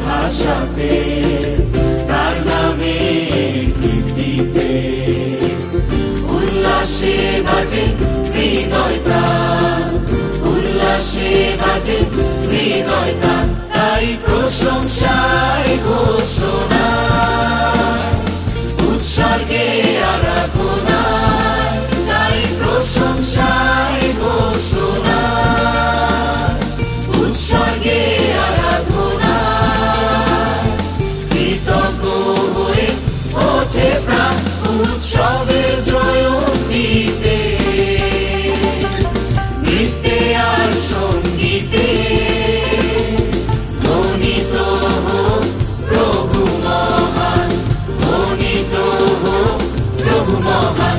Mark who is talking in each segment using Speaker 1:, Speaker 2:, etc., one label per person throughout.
Speaker 1: ভাষাতে তার নামে কীর্তিতে উল্লাসে বাজে হৃদয়টা, উল্লাসে বাজে হৃদয়টা, তাই প্রশংসায় ঘোষণা উৎসর্গে আরাধনা, তাই প্রশংসায় ঘোষণা উৎসর্গে আরাধনা, কৃতজ্ঞ হয়ে ওঠে প্রাণ উৎসবের জয়ন্তীতে, নৃত্যে আর সঙ্গীতে ধ্বনিত হোক প্রভু মহান, ধ্বনিত হোক প্রভু মহান।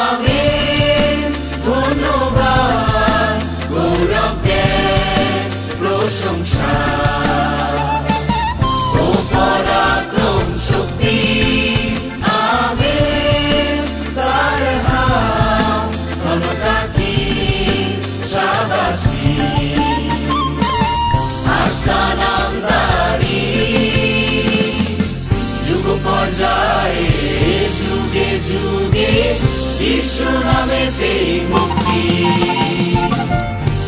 Speaker 1: আমেন, ধন্যবাদ, গৌরব দেন, প্রশংসা ও পরাক্রম শক্তি, আমেন, সারহাম, ধনতাকি শাবাশি আর সালাম দারি, যুগ পর্যায়ে যুগে যুগে যিশু নামেতে মুক্তি,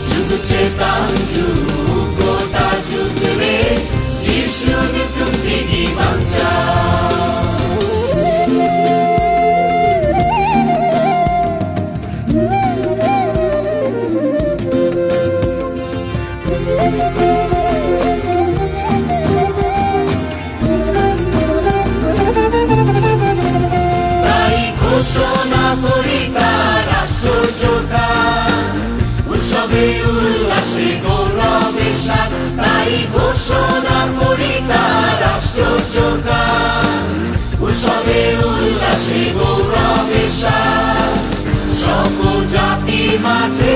Speaker 1: যুগ চেতান যুগ গোটা যুগ রে যিশু নিতুম দিগি বাঞ্চা। তাই ঘোষণা করি তার আশ্চর্যতা, উৎসবে উল্লাসে গৌরবের সাথ, তাই ঘোষণা করি তার আশ্চর্যতা, উৎসবে উল্লাসে গৌরবের সাথ, সকল জাতির মাঝে